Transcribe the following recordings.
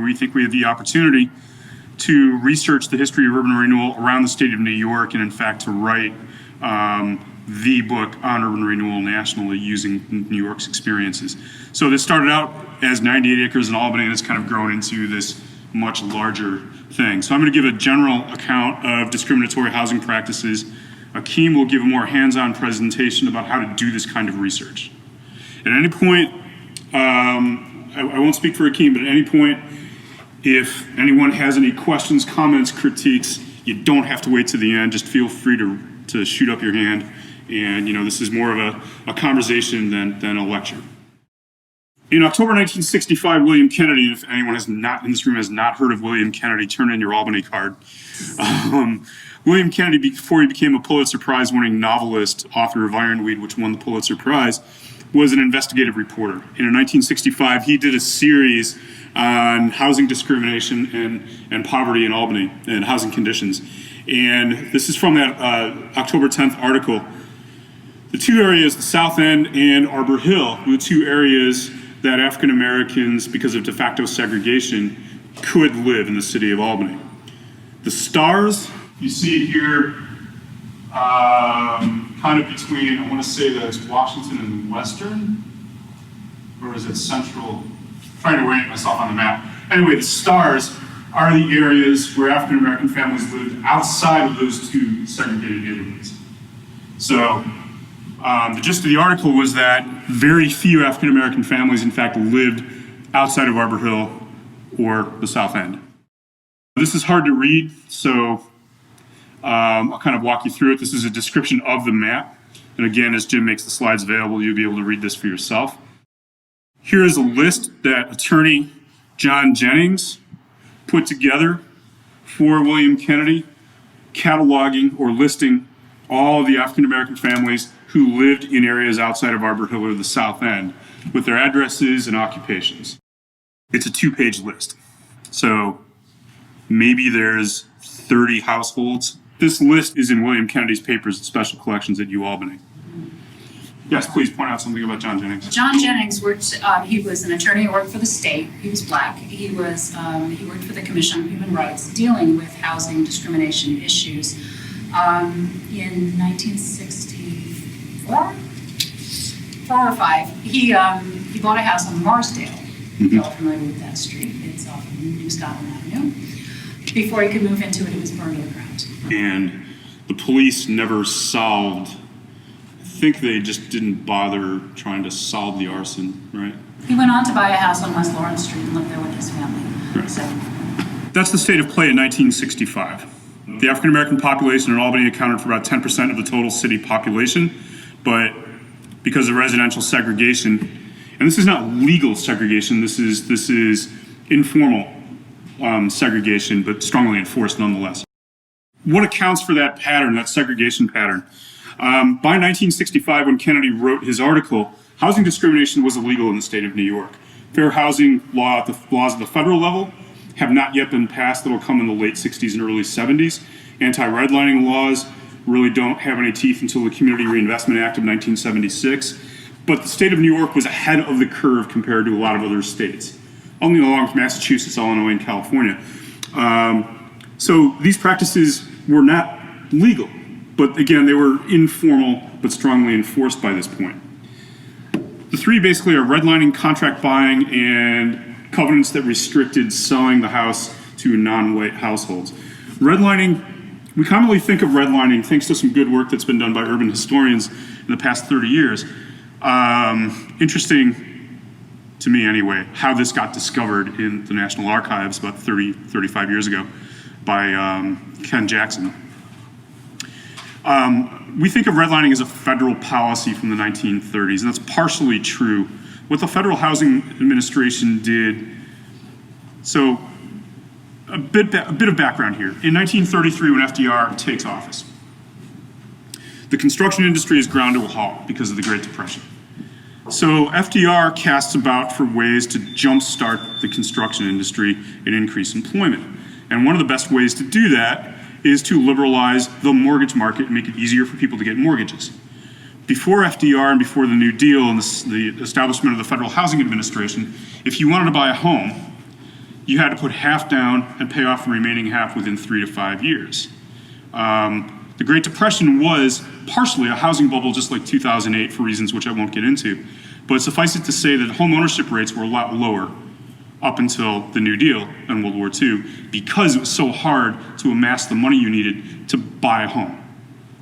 we think we have the opportunity to research the history of urban renewal around the state of New York, and in fact to write the book on urban renewal nationally using New York's experiences. So this started out as 98 acres in Albany, and it's kind of grown into this much larger thing. So I'm going to give a general account of discriminatory housing practices. Akum will give a more hands-on presentation about how to do this kind of research. At any point, I won't speak for Akum, but at any point, if anyone has any questions, comments, critiques, you don't have to wait to the end. Just feel free to shoot up your hand. And this is more of a conversation than a lecture. In October 1965, William Kennedy, and if anyone in this room has not heard of William Kennedy, turn in your Albany card. William Kennedy, before he became a Pulitzer Prize-winning novelist, author of Ironweed, which won the Pulitzer Prize, was an investigative reporter. And in 1965, he did a series on housing discrimination and poverty in Albany and housing conditions. And this is from that October 10th article. The two areas, the South End and Arbor Hill, were the two areas that African Americans, because of de facto segregation, could live in the city of Albany. The stars, you see here, kind of between, I want to say that it's Washington and Western, or is it Central? I'm trying to orient myself on the map. Anyway, the stars are the areas where African American families lived outside of those two segregated neighborhoods. So the gist of the article was that very few African American families, in fact, lived outside of Arbor Hill or the South End. This is hard to read, so I'll kind of walk you through it. This is a description of the map. And again, as Jim makes the slides available, you'll be able to read this for yourself. Here is a list that attorney John Jennings put together for William Kennedy, cataloging or listing all of the African American families who lived in areas outside of Arbor Hill or the South End with their addresses and occupations. It's a 2-page list. So maybe there's 30 households. This list is in William Kennedy's papers and special collections at UAlbany. Yes, please point out something about John Jennings. John Jennings worked, he was an attorney who worked for the state. He was black. He worked for the Commission on Human Rights, dealing with housing discrimination issues. In 1964, 4 or 5, he bought a house on Marsdale. If you're all familiar with that street, it's off of New Scotland Avenue. Before he could move into it, it was burned to the ground. And the police never solved, I think they just didn't bother trying to solve the arson, right? He went on to buy a house on West Lawrence Street and lived there with his family. Right. So that's the state of play in 1965. The African American population in Albany accounted for about 10% of the total city population, but because of residential segregation, and this is not legal segregation, this is informal segregation, but strongly enforced nonetheless. What accounts for that pattern, that segregation pattern? By 1965, when Kennedy wrote his article, housing discrimination was illegal in the state of New York. Fair housing laws at the federal level have not yet been passed. That'll come in the late 60s and early 70s. Anti-redlining laws really don't have any teeth until the Community Reinvestment Act of 1976. But the state of New York was ahead of the curve compared to a lot of other states, only along with Massachusetts, Illinois, and California. So these practices were not legal, but again, they were informal but strongly enforced by this point. The three basically are redlining, contract buying, and covenants that restricted selling the house to non-white households. Redlining, we commonly think of redlining, thanks to some good work that's been done by urban historians in the past 30 years. Interesting to me anyway, how this got discovered in the National Archives about 35 years ago by Ken Jackson. We think of redlining as a federal policy from the 1930s, and that's partially true. What the Federal Housing Administration did, so a bit of background here. In 1933, when FDR takes office, the construction industry is ground to a halt because of the Great Depression. So FDR casts about for ways to jumpstart the construction industry and increase employment. And one of the best ways to do that is to liberalize the mortgage market and make it easier for people to get mortgages. Before FDR and before the New Deal and the establishment of the Federal Housing Administration, if you wanted to buy a home, you had to put half down and pay off the remaining half within 3 to 5 years. The Great Depression was partially a housing bubble, just like 2008, for reasons which I won't get into. But suffice it to say that home ownership rates were a lot lower up until the New Deal and World War II, because it was so hard to amass the money you needed to buy a home.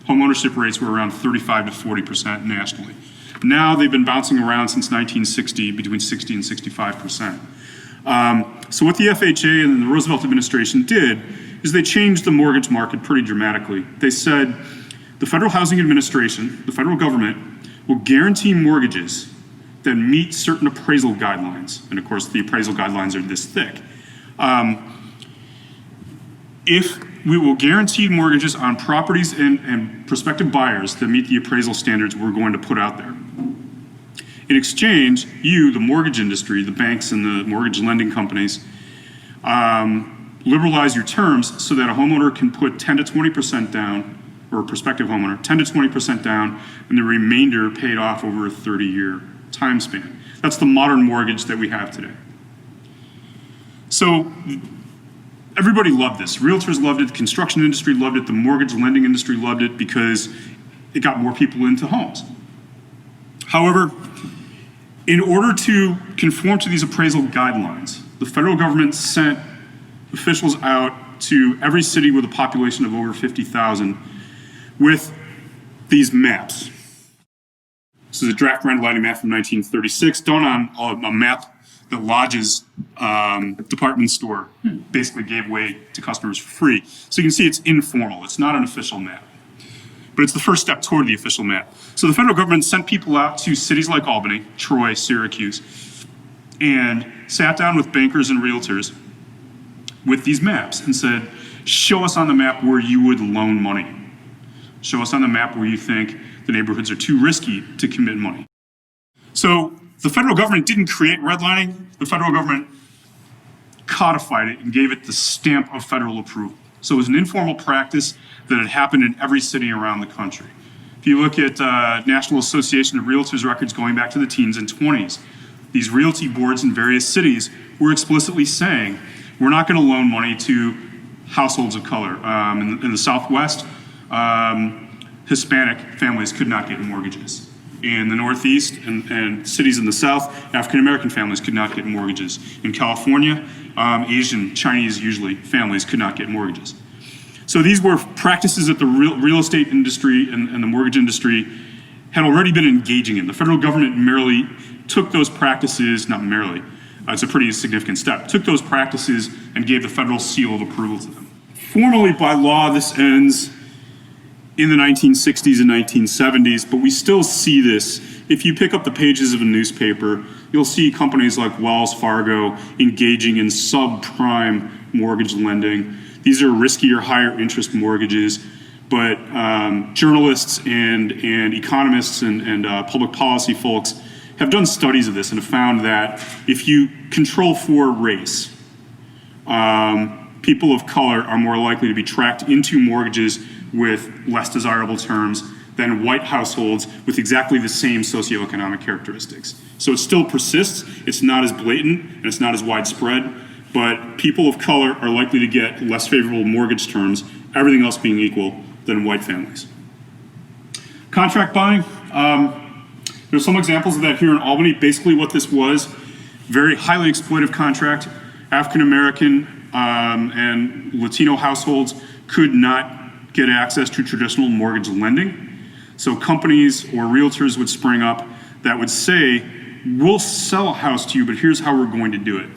Home ownership rates were around 35 to 40% nationally. Now they've been bouncing around since 1960, between 60 and 65%. So what the FHA and the Roosevelt administration did is they changed the mortgage market pretty dramatically. They said the Federal Housing Administration, the federal government, will guarantee mortgages that meet certain appraisal guidelines. And of course, the appraisal guidelines are this thick. If we will guarantee mortgages on properties and prospective buyers that meet the appraisal standards we're going to put out there. In exchange, you, the mortgage industry, the banks and the mortgage lending companies, liberalize your terms so that a homeowner can put 10 to 20% down, or a prospective homeowner, 10 to 20% down, and the remainder paid off over a 30-year time span. That's the modern mortgage that we have today. So everybody loved this. Realtors loved it, the construction industry loved it, the mortgage lending industry loved it because it got more people into homes. However, in order to conform to these appraisal guidelines, the federal government sent officials out to every city with a population of over 50,000 with these maps. This is a draft Redlining Map from 1936, done on a map that Lodge's department store basically gave away to customers for free. So you can see it's informal. It's not an official map. But it's the first step toward the official map. So the federal government sent people out to cities like Albany, Troy, Syracuse, and sat down with bankers and realtors with these maps and said, show us on the map where you would loan money. Show us on the map where you think the neighborhoods are too risky to commit money. So the federal government didn't create redlining. The federal government codified it and gave it the stamp of federal approval. So it was an informal practice that had happened in every city around the country. If you look at National Association of Realtors records going back to the teens and 20s, these realty boards in various cities were explicitly saying, we're not going to loan money to households of color. In the Southwest, Hispanic families could not get mortgages. In the Northeast and cities in the South, African-American families could not get mortgages. In California, Asian, Chinese usually, families could not get mortgages. So these were practices that the real estate industry and the mortgage industry had already been engaging in. The federal government merely took those practices, not merely, it's a pretty significant step, took those practices and gave the federal seal of approval to them. Formally by law, this ends in the 1960s and 1970s, but we still see this. If you pick up the pages of a newspaper, you'll see companies like Wells Fargo engaging in subprime mortgage lending. These are riskier, higher interest mortgages, but journalists and economists and public policy folks have done studies of this and have found that if you control for race, people of color are more likely to be tracked into mortgages with less desirable terms than white households with exactly the same socioeconomic characteristics. So it still persists, it's not as blatant, and it's not as widespread, but people of color are likely to get less favorable mortgage terms, everything else being equal, than white families. Contract buying, there's some examples of that here in Albany. Basically what this was, very highly exploitive contract. African American and Latino households could not get access to traditional mortgage lending. So companies or realtors would spring up that would say, we'll sell a house to you, but here's how we're going to do it.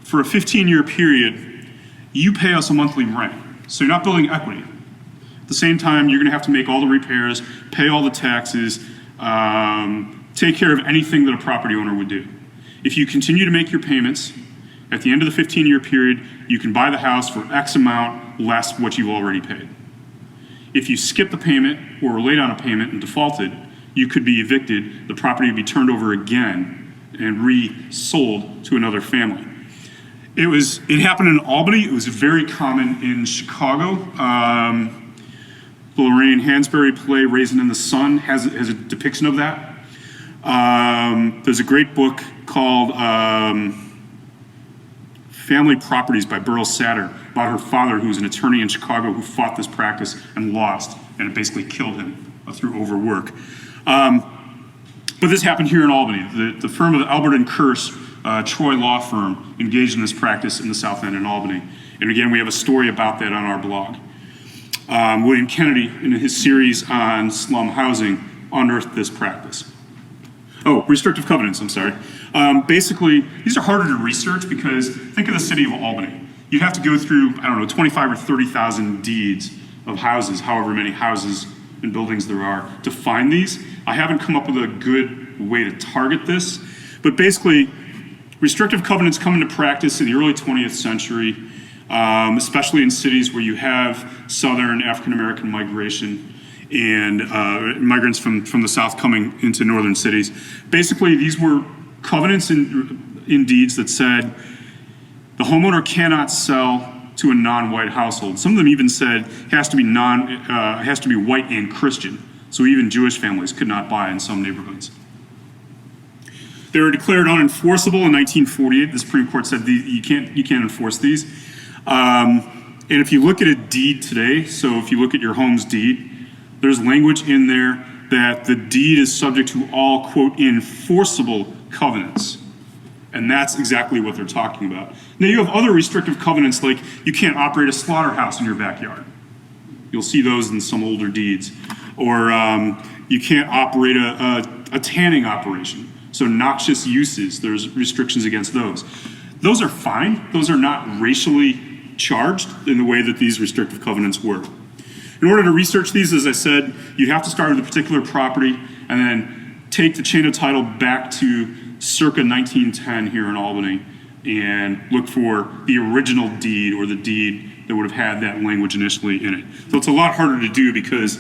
For a 15-year period, you pay us a monthly rent. So you're not building equity. At the same time, you're gonna have to make all the repairs, pay all the taxes, take care of anything that a property owner would do. If you continue to make your payments, at the end of the 15-year period, you can buy the house for X amount less what you've already paid. If you skip the payment or were late on a payment and defaulted, you could be evicted, the property would be turned over again and resold to another family. It happened in Albany, it was very common in Chicago. The Lorraine Hansberry play, Raisin in the Sun, has a depiction of that. There's a great book called family properties by Burl Satter about her father, who was an attorney in Chicago who fought this practice and lost, and it basically killed him through overwork. But this happened here in Albany. The firm of Albert and Kearse, Troy law firm, engaged in this practice in the South End in Albany. And again, we have a story about that on our blog. William Kennedy, in his series on slum housing, unearthed this practice. Oh, restrictive covenants, I'm sorry. Basically, these are harder to research because think of the city of Albany. You'd have to go through, 25 or 30,000 deeds of houses, however many houses and buildings there are, to find these. I haven't come up with a good way to target this, but basically, restrictive covenants come into practice in the early 20th century, especially in cities where you have Southern African-American migration and migrants from the South coming into northern cities. Basically, these were covenants in deeds that said the homeowner cannot sell to a non-white household. Some of them even said has to be white and Christian. So even Jewish families could not buy in some neighborhoods. They were declared unenforceable in 1948. The Supreme Court said you can't enforce these. And if you look at a deed today, so if you look at your home's deed, there's language in there that the deed is subject to all, quote, enforceable covenants. And that's exactly what they're talking about. Now you have other restrictive covenants like you can't operate a slaughterhouse in your backyard. You'll see those in some older deeds. Or you can't operate a tanning operation. So noxious uses, there's restrictions against those. Those are fine. Those are not racially charged in the way that these restrictive covenants were. In order to research these, as I said, you have to start with a particular property and then take the chain of title back to circa 1910 here in Albany and look for the original deed or the deed that would have had that language initially in it. So it's a lot harder to do because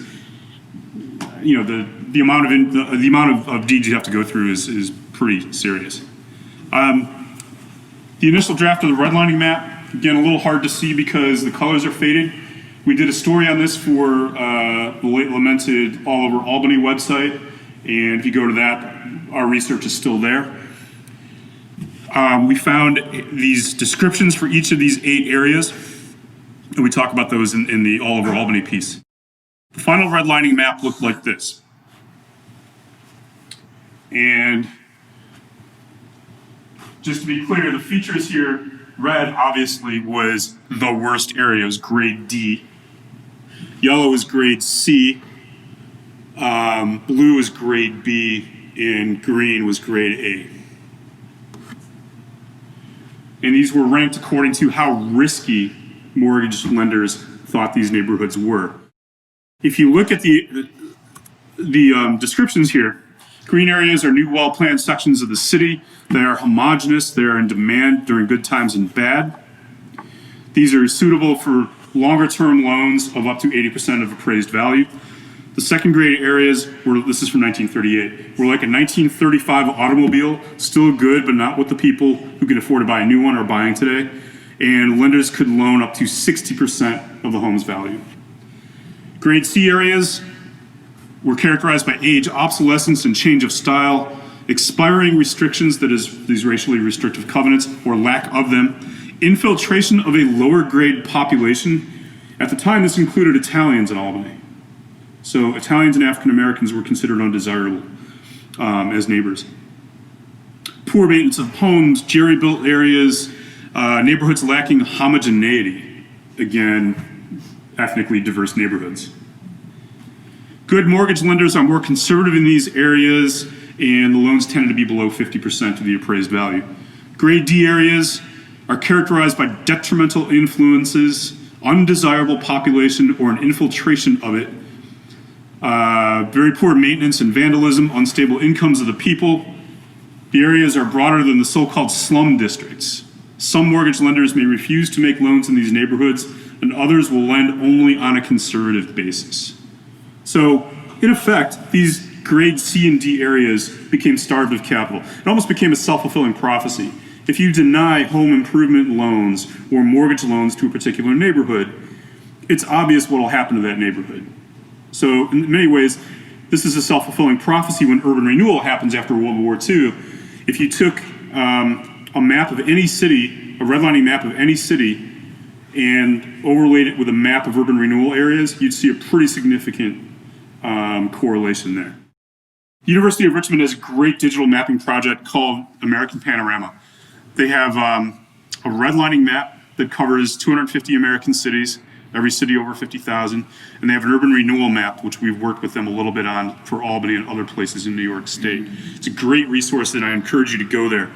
the amount of deeds you have to go through is pretty serious. The initial draft of the redlining map, again, a little hard to see because the colors are faded. We did a story on this for the late lamented All Over Albany website, and if you go to that, our research is still there. We found these descriptions for each of these 8 areas, and we talk about those in the All Over Albany piece. The final redlining map looked like this. And just to be clear, the features here, red obviously was the worst area, it was grade D. Yellow is grade C, blue is grade B, and green was grade A. And these were ranked according to how risky mortgage lenders thought these neighborhoods were. If you look at the descriptions here, green areas are new well-planned sections of the city. They are homogeneous, they are in demand during good times and bad. These are suitable for longer-term loans of up to 80% of appraised value. The second grade areas, this is from 1938, were like a 1935 automobile, still good, but not what the people who can afford to buy a new one are buying today. And lenders could loan up to 60% of the home's value. Grade C areas were characterized by age, obsolescence, and change of style, expiring restrictions, that is, these racially restrictive covenants, or lack of them, infiltration of a lower grade population. At the time, this included Italians in Albany. So Italians and African Americans were considered undesirable as neighbors. Poor maintenance of homes, jerry-built areas, neighborhoods lacking homogeneity. Again, ethnically diverse neighborhoods. Good mortgage lenders are more conservative in these areas, and the loans tended to be below 50% of the appraised value. Grade D areas are characterized by detrimental influences, undesirable population, or an infiltration of it, very poor maintenance and vandalism, unstable incomes of the people. The areas are broader than the so-called slum districts. Some mortgage lenders may refuse to make loans in these neighborhoods, and others will lend only on a conservative basis. So, in effect, these grade C and D areas became starved of capital. It almost became a self-fulfilling prophecy. If you deny home improvement loans or mortgage loans to a particular neighborhood, it's obvious what will happen to that neighborhood. So, in many ways, this is a self-fulfilling prophecy when urban renewal happens after World War II. If you took a map of any city a redlining map of any city and overlaid it with a map of urban renewal areas, you'd see a pretty significant correlation there. University of Richmond has a great digital mapping project called American Panorama. They have a redlining map that covers 250 American cities, every city over 50,000, and they have an urban renewal map, which we've worked with them a little bit on for Albany and other places in New York State. It's a great resource, and I encourage you to go there.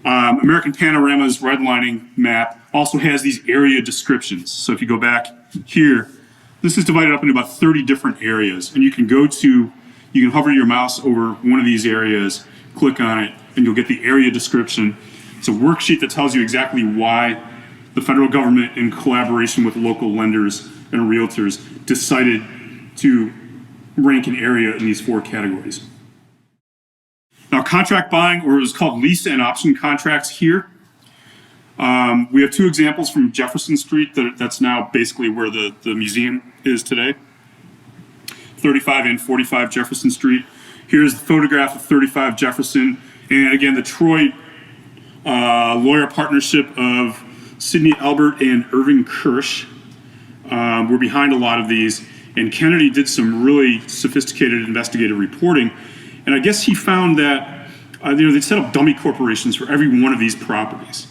American Panorama's redlining map also has these area descriptions. So if you go back here, this is divided up into about 30 different areas, and you can hover your mouse over one of these areas, click on it, and you'll get the area description. It's a worksheet that tells you exactly why the federal government, in collaboration with local lenders and realtors, decided to rank an area in these 4 categories. Now, contract buying, or it's called lease and option contracts here. We have 2 examples from Jefferson Street that's now basically where the museum is today. 35 and 45 Jefferson Street. Here's the photograph of 35 Jefferson. And again, the Troy lawyer partnership of Sidney Albert and Irving Kirsch were behind a lot of these. And Kennedy did some really sophisticated investigative reporting. And I guess he found that they set up dummy corporations for every one of these properties.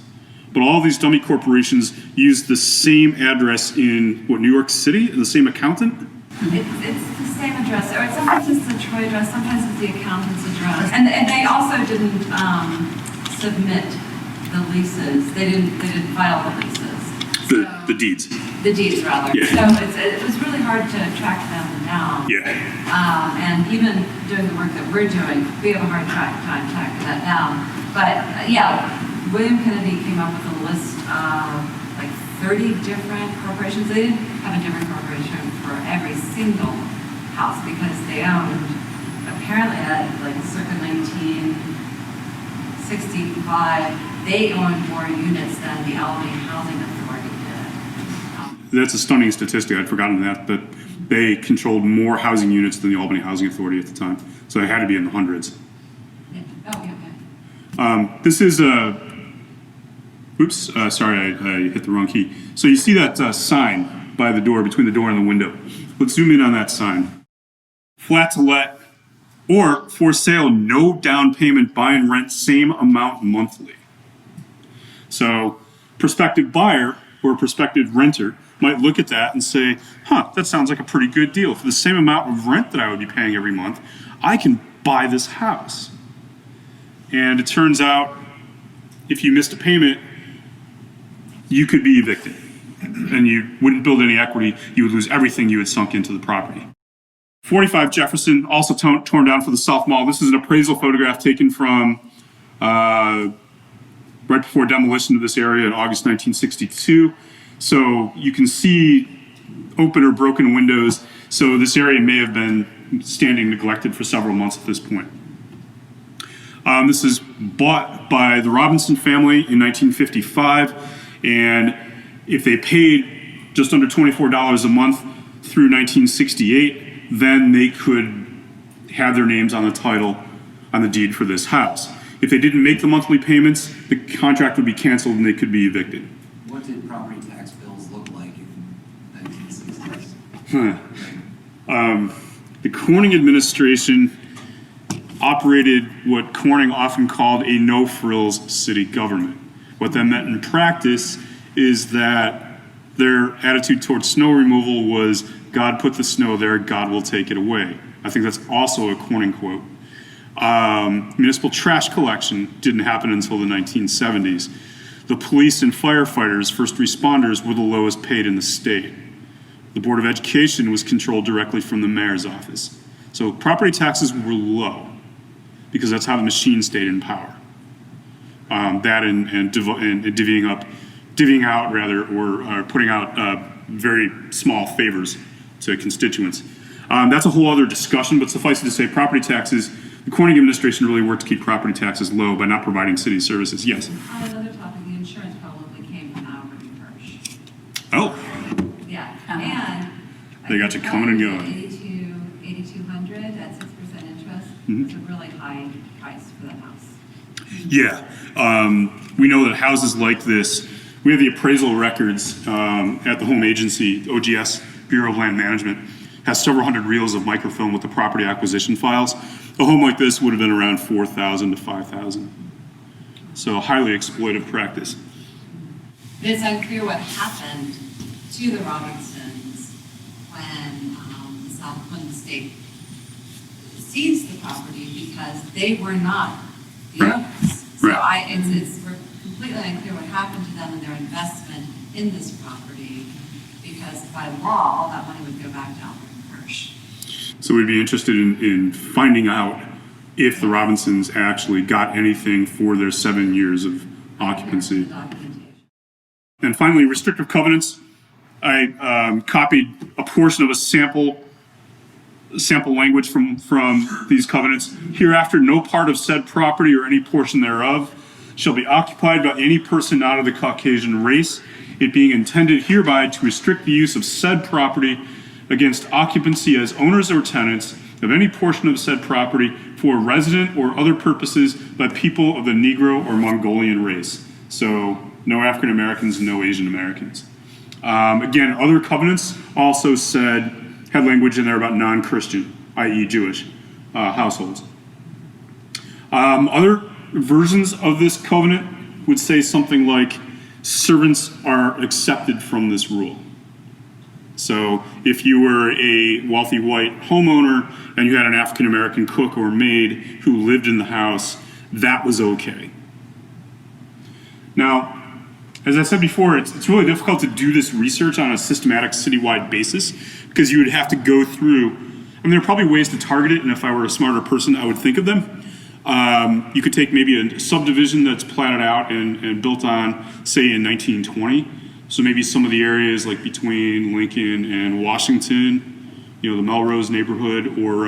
But all these dummy corporations used the same address in, New York City, and the same accountant? It's the same address, or sometimes it's the Troy address, sometimes it's the accountant's address. And they also didn't submit the leases. They didn't file the leases. The deeds. The deeds, rather. Yeah. So it was really hard to track them down. Yeah. And even doing the work that we're doing, we have a hard time tracking that down. But William Kennedy came up with a list of like 30 different corporations. They didn't have a different corporation for every single house because they owned, apparently at like circa 1965, they owned more units than the Albany Housing Authority did. That's a stunning statistic. I'd forgotten that, but they controlled more housing units than the Albany Housing Authority at the time. So they had to be in the hundreds. Yeah. Oh, yeah. This is sorry, I hit the wrong key. So you see that sign by the door, between the door and the window. Let's zoom in on that sign. Flat to let, or for sale, no down payment, buy and rent, same amount monthly. So prospective buyer or prospective renter might look at that and say, that sounds like a pretty good deal. For the same amount of rent that I would be paying every month, I can buy this house. And it turns out, if you missed a payment, you could be evicted. And you wouldn't build any equity. You would lose everything you had sunk into the property. 45 Jefferson, also torn down for the South Mall. This is an appraisal photograph taken from right before demolition of this area in August 1962. So you can see open or broken windows. So this area may have been standing neglected for several months at this point. This is bought by the Robinson family in 1955. And if they paid just under $24 a month through 1968, then they could have their names on the title, on the deed for this house. If they didn't make the monthly payments, the contract would be canceled and they could be evicted. What did property tax bills look like in 1960s? The Corning administration operated what Corning often called a no-frills city government. What that meant in practice is that their attitude towards snow removal was, God put the snow there, God will take it away. I think that's also a Corning quote. Municipal trash collection didn't happen until the 1970s. The police and firefighters, first responders, were the lowest paid in the state. The Board of Education was controlled directly from the mayor's office. So property taxes were low because that's how the machine stayed in power. That and divvying out or putting out very small favors to constituents. That's a whole other discussion, but suffice it to say, property taxes, the Corning administration really worked to keep property taxes low by not providing city services. Yes? On another topic, the insurance probably came from Albert and Hirsch. Oh. Yeah, and They got you coming and going. 8,200 at 6% interest. Mm-hmm. It's a really high price for that house. Yeah. we know that houses like this, we have the appraisal records at the home agency, OGS, Bureau of Land Management, has several hundred reels of microfilm with the property acquisition files. A home like this would have been around 4,000 to 5,000. So highly exploitive practice. It's unclear what happened to the Robinsons when the state seized the property, because they were not the Right. owners. So Right. we're completely unclear what happened to them and their investment in this property, because by law, all that money would go back to Albert Hirsch. So we'd be interested in finding out if the Robinsons actually got anything for their 7 years of occupancy. Documentation. And finally, restrictive covenants. I copied a portion of a sample language from these covenants. Hereafter, no part of said property or any portion thereof shall be occupied by any person not of the Caucasian race, it being intended hereby to restrict the use of said property against occupancy as owners or tenants of any portion of said property for resident or other purposes by people of the Negro or Mongolian race. So no African Americans, no Asian Americans. Again, other covenants also had language in there about non-Christian, i.e. Jewish households. Other versions of this covenant would say something like, servants are accepted from this rule. So if you were a wealthy white homeowner and you had an African American cook or maid who lived in the house, that was okay. Now, as I said before, it's really difficult to do this research on a systematic citywide basis, because you would have to go through, there are probably ways to target it, and if I were a smarter person, I would think of them. You could take maybe a subdivision that's platted out and built on, say, in 1920. So maybe some of the areas like between Lincoln and Washington, the Melrose neighborhood, or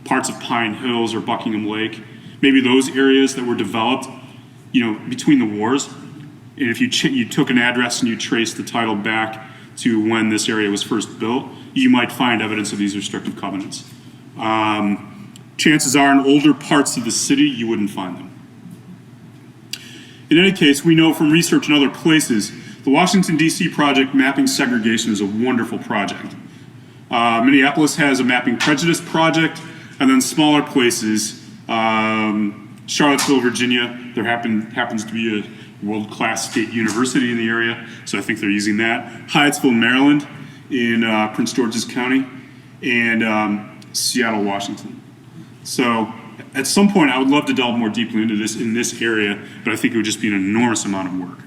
parts of Pine Hills or Buckingham Lake. Maybe those areas that were developed, between the wars. And if you took an address and you traced the title back to when this area was first built, you might find evidence of these restrictive covenants. Chances are in older parts of the city, you wouldn't find them. In any case, we know from research in other places, the Washington, D.C. project, Mapping Segregation, is a wonderful project. Minneapolis has a Mapping Prejudice project, and then smaller places, Charlottesville, Virginia, there happens to be a world-class state university in the area, so I think they're using that. Hyattsville, Maryland, in Prince George's County, and Seattle, Washington. So at some point, I would love to delve more deeply into this in this area, but I think it would just be an enormous amount of work.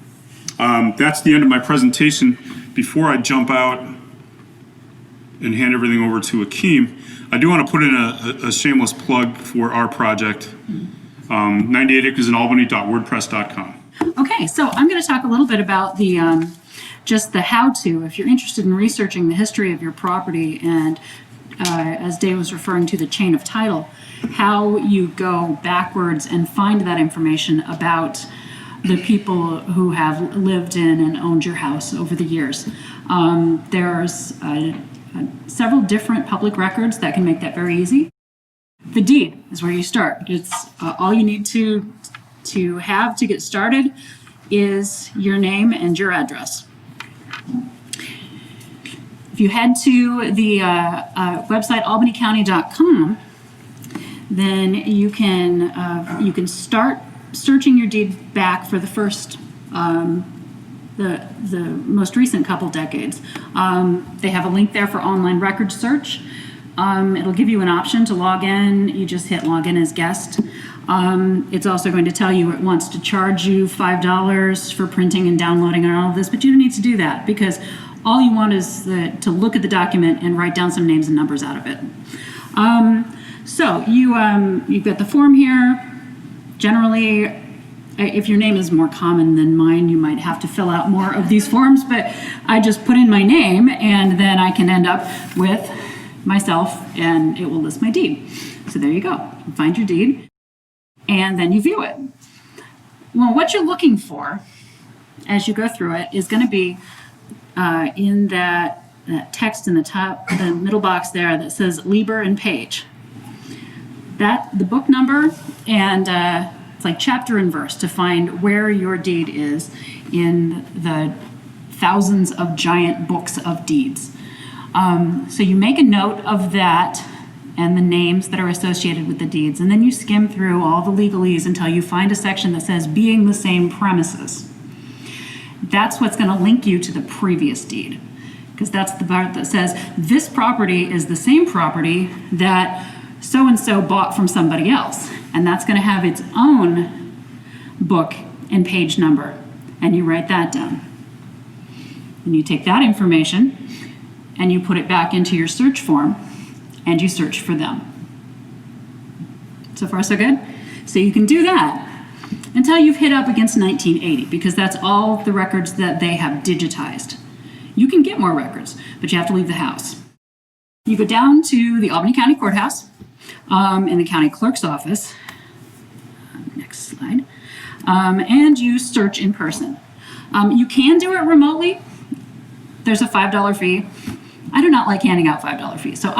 That's the end of my presentation. Before I jump out and hand everything over to Akum, I do want to put in a shameless plug for our project, 98acresinalbany.wordpress.com. Okay, so I'm going to talk a little bit about the just the how-to. If you're interested in researching the history of your property and, as Dave was referring to, the chain of title, how you go backwards and find that information about the people who have lived in and owned your house over the years. There's several different public records that can make that very easy. The deed is where you start. It's all you need to have to get started is your name and your address. If you head to the website albanycounty.com, then you can start searching your deed back for the first the most recent couple decades. They have a link there for online record search. It'll give you an option to log in. You just hit log in as guest. It's also going to tell you it wants to charge you $5 for printing and downloading and all of this, but you don't need to do that because all you want is to look at the document and write down some names and numbers out of it. So you've got the form here. Generally, if your name is more common than mine, you might have to fill out more of these forms, but I just put in my name and then I can end up with myself and it will list my deed. So there you go. You find your deed and then you view it. Well, what you're looking for as you go through it is going to be in that text in the middle box there that says Lieber and Page. The book number and It's like chapter and verse to find where your deed is in the thousands of giant books of deeds. So you make a note of that and the names that are associated with the deeds, and then you skim through all the legalese until you find a section that says being the same premises. That's what's going to link you to the previous deed, because that's the part that says this property is the same property that so-and-so bought from somebody else, and that's going to have its own book and page number, and you write that down. And you take that information and you put it back into your search form and you search for them. So far, so good? So you can do that until you've hit up against 1980, because that's all the records that they have digitized. You can get more records, but you have to leave the house. You go down to the Albany County Courthouse in the county clerk's office. Next slide. And you search in person. You can do it remotely. There's a $5 fee. I do not like handing out $5 fees. So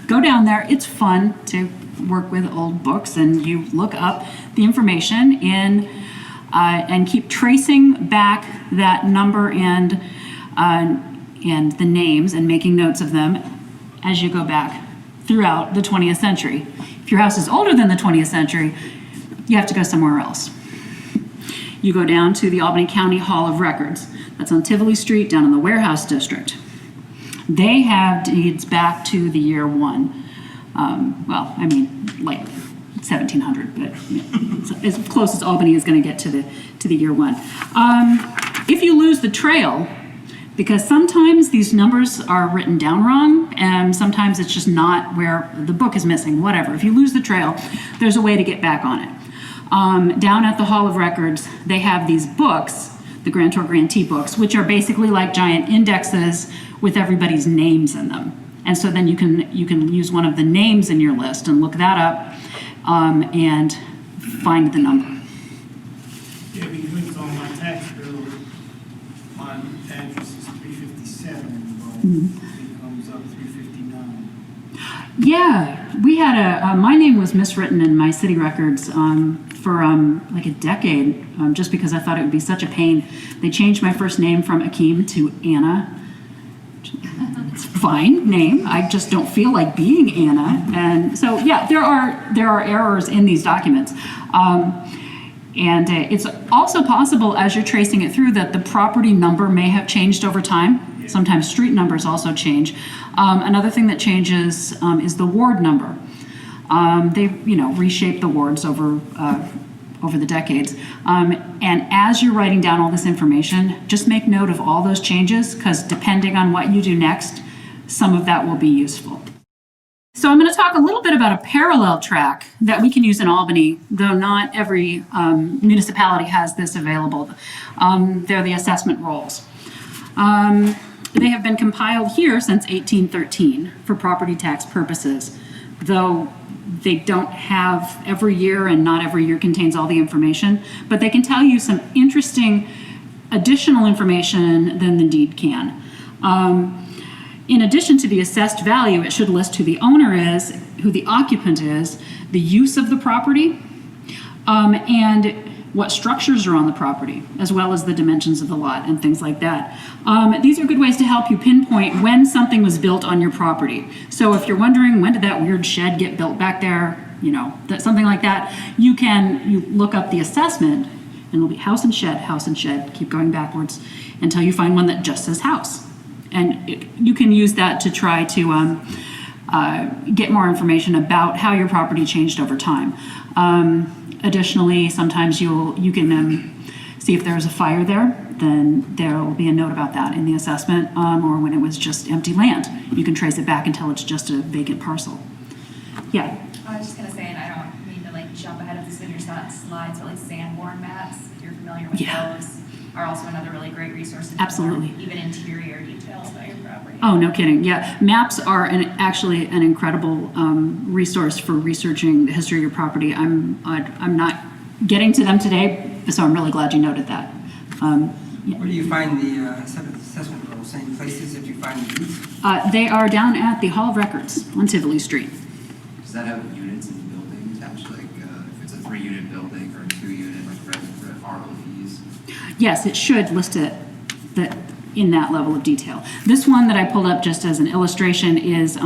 go down there. It's fun to work with old books, and you look up the information in and keep tracing back that number and the names and making notes of them as you go back throughout the 20th century. If your house is older than the 20th century, you have to go somewhere else. You go down to the Albany County Hall of Records. That's on Tivoli Street down in the Warehouse District. They have deeds back to the year 1. Well, I mean, like 1700, but as close as Albany is going to get to the year 1. If you lose the trail, because sometimes these numbers are written down wrong, and sometimes it's just not where the book is missing, whatever. If you lose the trail, there's a way to get back on it. Down at the Hall of Records, they have these books, the grantor grantee books, which are basically like giant indexes with everybody's names in them. And so then you can use one of the names in your list and look that up and find the number. Yeah, because on my tax bill, my address is 357, but it comes up 359. Yeah, we had my name was miswritten in my city records for like a decade, just because I thought it would be such a pain. They changed my first name from Akum to Anna. It's a fine name. I just don't feel like being Anna. And so, yeah, there are errors in these documents. And it's also possible, as you're tracing it through, that the property number may have changed over time. Sometimes street numbers also change. Another thing that changes is the ward number. They, reshape the wards over the decades. And as you're writing down all this information, just make note of all those changes, because depending on what you do next, some of that will be useful. So I'm going to talk a little bit about a parallel track that we can use in Albany, though not every municipality has this available. They're the assessment rolls. They have been compiled here since 1813 for property tax purposes, though they don't have every year, and not every year contains all the information, but they can tell you some interesting additional information than the deed can. In addition to the assessed value, it should list who the owner is, who the occupant is, the use of the property, and what structures are on the property, as well as the dimensions of the lot and things like that. These are good ways to help you pinpoint when something was built on your property. So if you're wondering, when did that weird shed get built back there, something like that, you look up the assessment, and it'll be house and shed, keep going backwards until you find one that just says house. And you can use that to try to get more information about how your property changed over time. Additionally, sometimes you can see if there's a fire there, then there will be a note about that in the assessment, or when it was just empty land. You can trace it back until it's just a vacant parcel. Yeah? I was just going to say, and I don't mean to jump ahead of this in your slides, but Sanborn maps, if you're familiar with those, are also another really great resource. Absolutely. Even interior details about your property. Oh, no kidding. Yeah, maps are actually an incredible resource for researching the history of your property. I'm not getting to them today, so I'm really glad you noted that. Where do you find the assessment rolls? Same places that you find the deeds? They are down at the Hall of Records on Tivoli Street. Does that have units in the building attached? Like if it's a 3-unit building or 2 yes, it should list it in that level of detail. This one that I pulled up just as an illustration is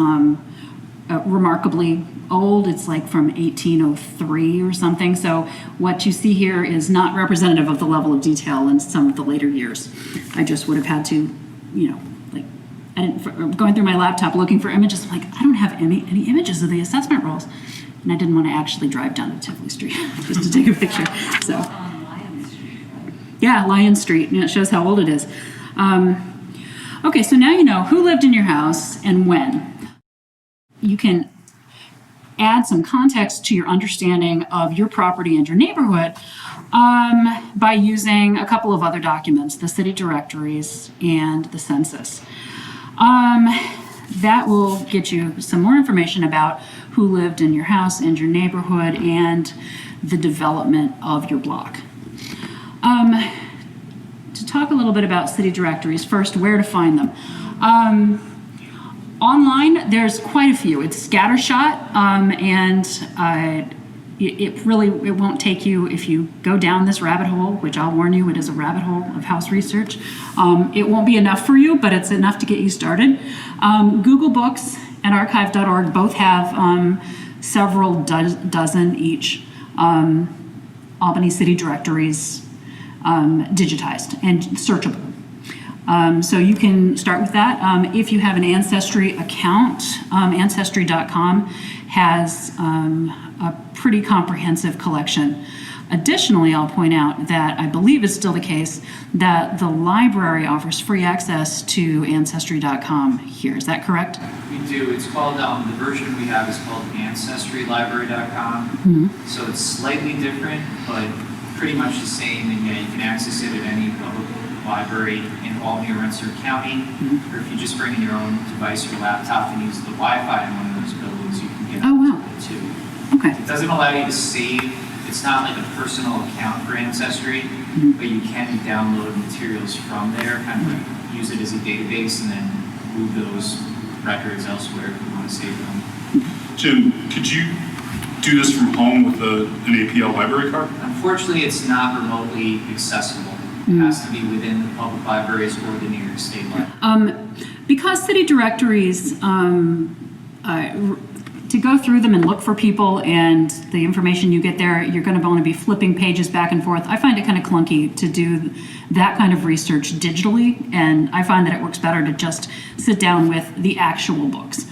remarkably old. It's like from 1803 or something. So what you see here is not representative of the level of detail in some of the later years. I just would have had to, like, going through my laptop looking for images. I'm like, I don't have any images of the assessment rolls. And I didn't want to actually drive down to Tivoli Street just to take a picture. So, On Lion Street, right? yeah, Lion Street. It shows how old it is. Okay, so now you know who lived in your house and when. You can add some context to your understanding of your property and your neighborhood by using a couple of other documents, the city directories and the census. That will get you some more information about who lived in your house and your neighborhood and the development of your block. To talk a little bit about city directories, first, where to find them. Online, there's quite a few. It's scattershot, and it won't take you, if you go down this rabbit hole, which I'll warn you, it is a rabbit hole of house research. It won't be enough for you, but it's enough to get you started. Google Books and archive.org both have several dozen each Albany city directories digitized and searchable. So you can start with that. If you have an Ancestry account, Ancestry.com has a pretty comprehensive collection. Additionally, I'll point out that I believe it's still the case that the library offers free access to Ancestry.com here. Is that correct? We do. It's called, the version we have is called AncestryLibrary.com. Mm-hmm. So it's slightly different, but pretty much the same. And yeah, you can access it at any public library in Albany or Rensselaer County. Mm-hmm. Or if you just bring in your own device or laptop and use the Wi-Fi in one of those buildings, you can get Oh, wow. it too. Okay. It doesn't allow you to save. It's not like a personal account for Ancestry, but you can download materials from there, kind of like use it as a database, and then move those records elsewhere if you want to save them. Jim, could you do this from home with an APL library card? Unfortunately, it's not remotely accessible. It has to be within the public libraries or the New York State Library. Because city directories, to go through them and look for people and the information you get there, you're going to want to be flipping pages back and forth. I find it kind of clunky to do that kind of research digitally, and I find that it works better to just sit down with the actual books.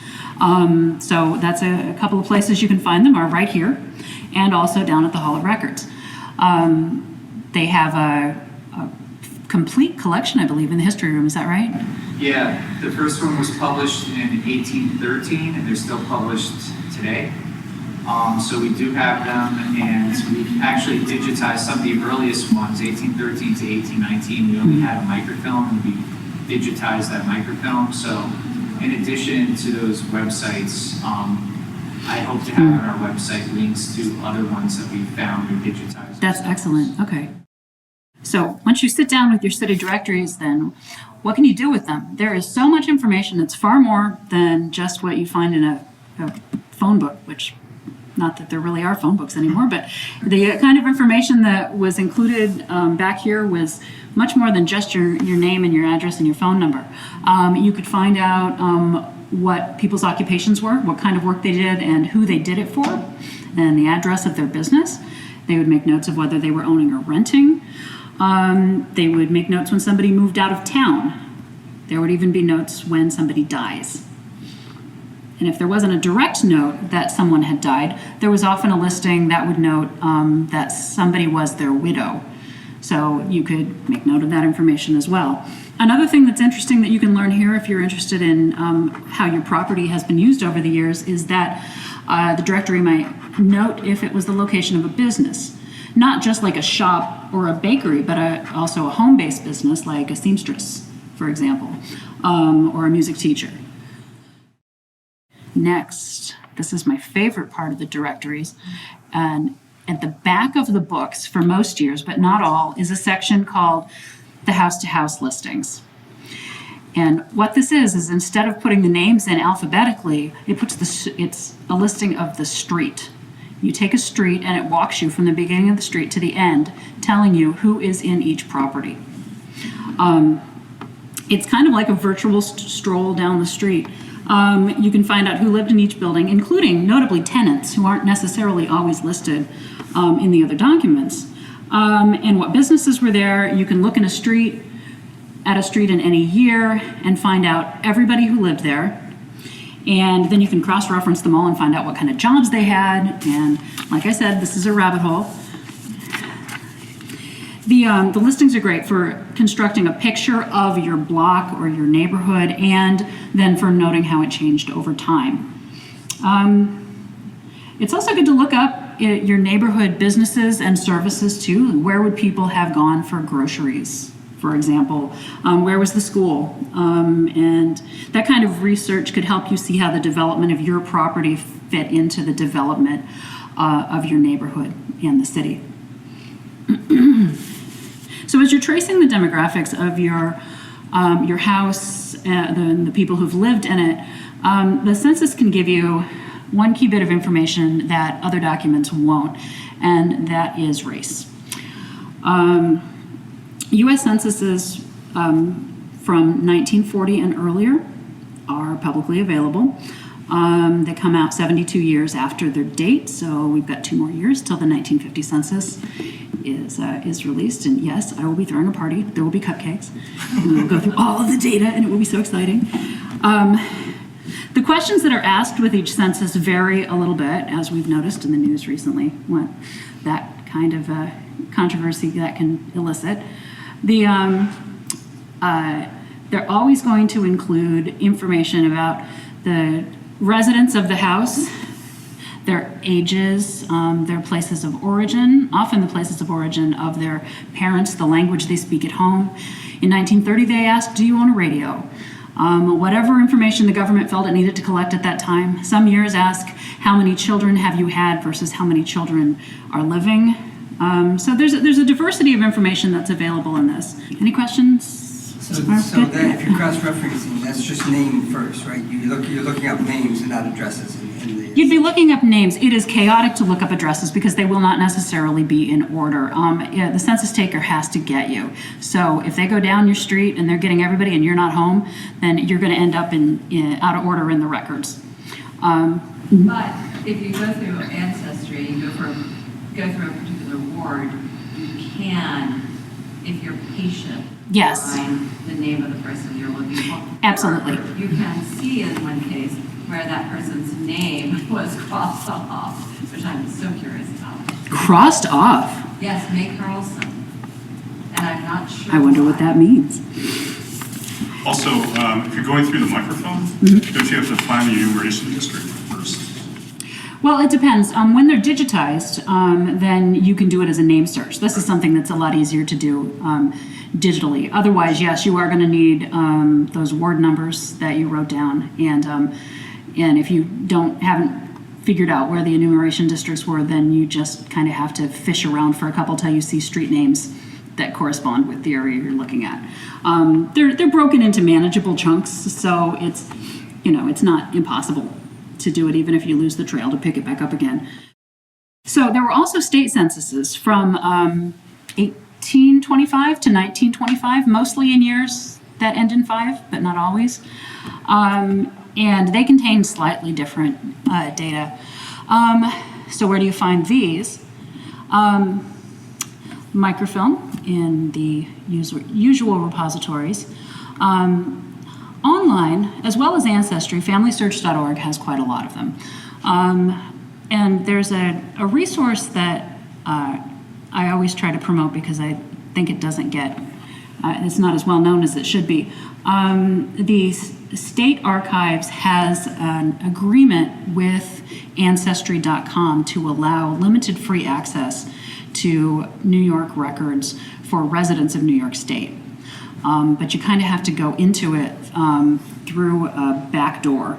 So that's a couple of places you can find them are right here and also down at the Hall of Records. They have a complete collection, I believe, in the history room. Is that right? Yeah, the first one was published in 1813, and they're still published today. So we do have them, and we've actually digitized some of the earliest ones, 1813 to 1819. We only had a microfilm, and we digitized that microfilm. So in addition to those websites, I hope to have on our website links to other ones that we found and digitized. That's excellent. Okay. So once you sit down with your city directories, then what can you do with them? There is so much information. It's far more than just what you find in a phone book, which, not that there really are phone books anymore, but the kind of information that was included back here was much more than just your name and your address and your phone number. You could find out what people's occupations were, what kind of work they did, and who they did it for, and the address of their business. They would make notes of whether they were owning or renting. They would make notes when somebody moved out of town. There would even be notes when somebody dies. And if there wasn't a direct note that someone had died, there was often a listing that would note that somebody was their widow. So you could make note of that information as well. Another thing that's interesting that you can learn here if you're interested in how your property has been used over the years is that the directory might note if it was the location of a business. Not just like a shop or a bakery, but also a home-based business like a seamstress, for example, or a music teacher. Next, this is my favorite part of the directories, and at the back of the books for most years, but not all, is a section called the house-to-house listings. And what this is instead of putting the names in alphabetically, it's a listing of the street You take a street and it walks you from the beginning of the street to the end, telling you who is in each property. It's kind of like a virtual stroll down the street. You can find out who lived in each building, including notably tenants who aren't necessarily always listed in the other documents, and what businesses were there. You can look at a street in any year and find out everybody who lived there. And then you can cross-reference them all and find out what kind of jobs they had. And like I said, this is a rabbit hole. The listings are great for constructing a picture of your block or your neighborhood, and then for noting how it changed over time. It's also good to look up your neighborhood businesses and services too. Where would people have gone for groceries, for example? Where was the school? And that kind of research could help you see how the development of your property fit into the development of your neighborhood and the city. So as you're tracing the demographics of your house, the people who've lived in it, the census can give you one key bit of information that other documents won't, and that is race. U.S. censuses from 1940 and earlier are publicly available. They come out 72 years after their date, so we've got 2 more years till the 1950 census is released. And yes, I will be throwing a party. There will be cupcakes. And we'll go through all of the data, and it will be so exciting. The questions that are asked with each census vary a little bit, as we've noticed in the news recently, what that kind of controversy that can elicit. They're always going to include information about the residents of the house, their ages, their places of origin, often the places of origin of their parents, the language they speak at home. In 1930, they asked, do you own a radio? Whatever information the government felt it needed to collect at that time. Some years ask, how many children have you had versus how many children are living? So there's a diversity of information that's available in this. Any questions? So then if you're cross-referencing, that's just name first, right? You're looking up names and not addresses. You'd be looking up names. It is chaotic to look up addresses because they will not necessarily be in order. The census taker has to get you. So if they go down your street and they're getting everybody and you're not home, then you're going to end up in out of order in the records. But if you go through Ancestry and go through a particular ward, you can, if you're patient, Yes. find the name of the person you're looking for. Absolutely. Or you can see in one case where that person's name was crossed off, which I'm so curious about. Crossed off. Yes, May Carlson. And I'm not sure I wonder what why. that means. Also, if you're going through the microfilm, don't you have to find the enumeration district first? Well, it depends. When they're digitized, then you can do it as a name search. This is something that's a lot easier to do digitally. Otherwise, yes, you are going to need those ward numbers that you wrote down, and if you haven't figured out where the enumeration districts were, then you just kind of have to fish around for a couple till you see street names that correspond with the area you're looking at. They're broken into manageable chunks, so it's not impossible to do it, even if you lose the trail, to pick it back up again. So there were also state censuses from 1825 to 1925, mostly in years that end in 5, but not always. And they contain slightly different data. So where do you find these? Microfilm in the usual repositories. Online, as well as Ancestry, FamilySearch.org has quite a lot of them. And there's a resource that I always try to promote because I think it doesn't get, it's not as well known as it should be. The State Archives has an agreement with Ancestry.com to allow limited free access to New York records for residents of New York State. But you kind of have to go into it through a back door,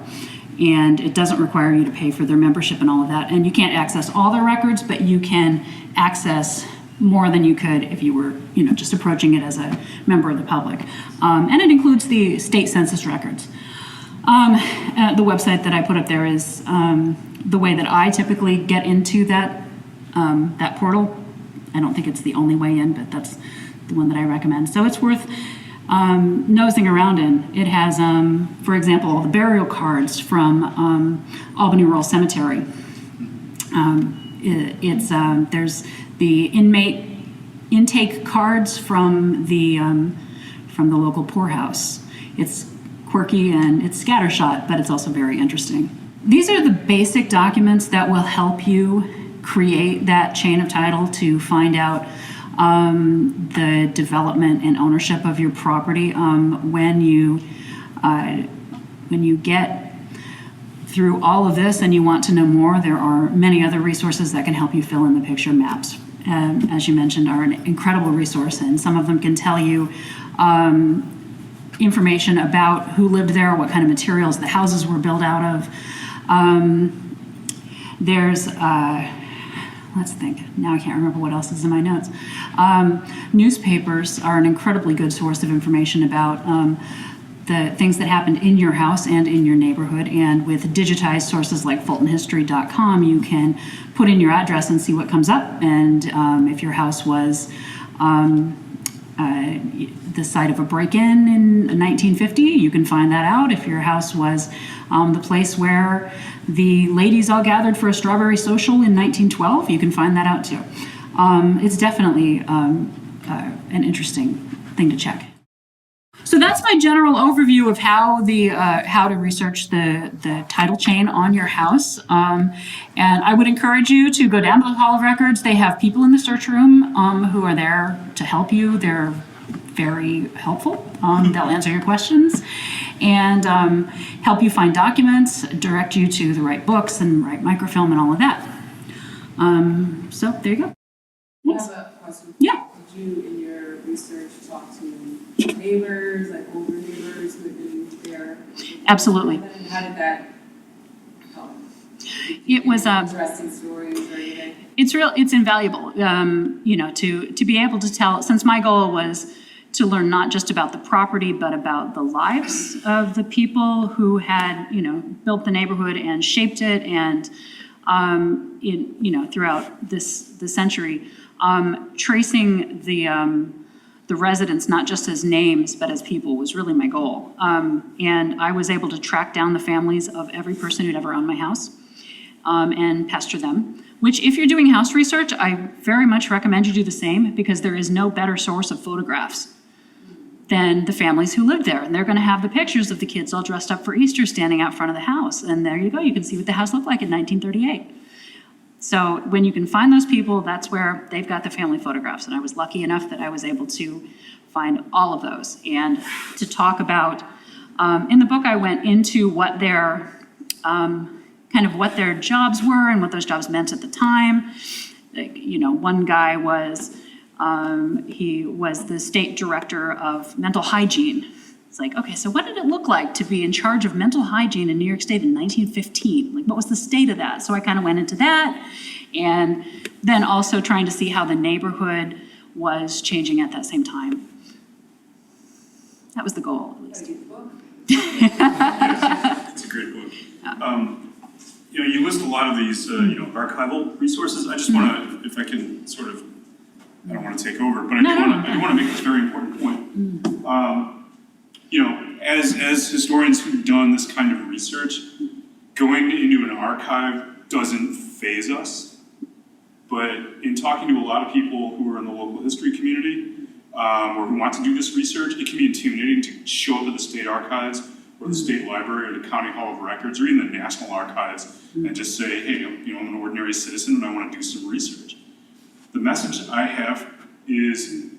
and it doesn't require you to pay for their membership and all of that. And you can't access all their records, but you can access more than you could if you were, just approaching it as a member of the public. And it includes the state census records. The website that I put up there is the way that I typically get into that portal. I don't think it's the only way in, but that's the one that I recommend. So it's worth nosing around in. It has, for example, all the burial cards from Albany Rural Cemetery. There's the inmate intake cards from the local poorhouse. It's quirky and it's scattershot, but it's also very interesting. These are the basic documents that will help you create that chain of title to find out the development and ownership of your property. When you get through all of this and you want to know more, there are many other resources that can help you fill in the picture. Maps, as you mentioned, are an incredible resource, and some of them can tell you information about who lived there, what kind of materials the houses were built out of. There's let's think. Now I can't remember what else is in my notes. Newspapers are an incredibly good source of information about the things that happened in your house and in your neighborhood. And with digitized sources like FultonHistory.com, you can put in your address and see what comes up. And if your house was the site of a break-in in 1950, you can find that out. If your house was the place where the ladies all gathered for a strawberry social in 1912, you can find that out too. It's definitely an interesting thing to check. So that's my general overview of how to research the title chain on your house. And I would encourage you to go down to the Hall of Records. They have people in the search room who are there to help you. They're very helpful. They'll answer your questions and help you find documents, direct you to the right books and right microfilm and all of that. So there you go. I have a question. Yeah. Did you, in your research, talk to neighbors, like older neighbors who had been there? Absolutely. And how did that help? It was Interesting stories or anything? It's invaluable, to be able to tell, since my goal was to learn not just about the property, but about the lives of the people who had, built the neighborhood and shaped it, and throughout the century, tracing the residents not just as names but as people was really my goal. And I was able to track down the families of every person who'd ever owned my house and pester them. Which, if you're doing house research, I very much recommend you do the same, because there is no better source of photographs than the families who lived there. And they're going to have the pictures of the kids all dressed up for Easter standing out front of the house. And there you go. You can see what the house looked like in 1938. So when you can find those people, that's where they've got the family photographs. And I was lucky enough that I was able to find all of those. And to talk about, in the book, I went into what their what their jobs were and what those jobs meant at the time. One guy was, he was the state director of mental hygiene. It's like, okay, so what did it look like to be in charge of mental hygiene in New York State in 1915? Like, what was the state of that? So I kind of went into that, and then also trying to see how the neighborhood was changing at that same time. That was the goal, at least. It's a great book. You list a lot of these, archival resources. I just want to, if I can sort of, I don't want to take over, but I do want to make this very important point. As historians who've done this kind of research, going into an archive doesn't faze us. But in talking to a lot of people who are in the local history community, or who want to do this research, it can be intimidating to show up at the state archives or the state library or the county hall of records or even the national archives and just say, hey, I'm an ordinary citizen and I want to do some research. The message I have is,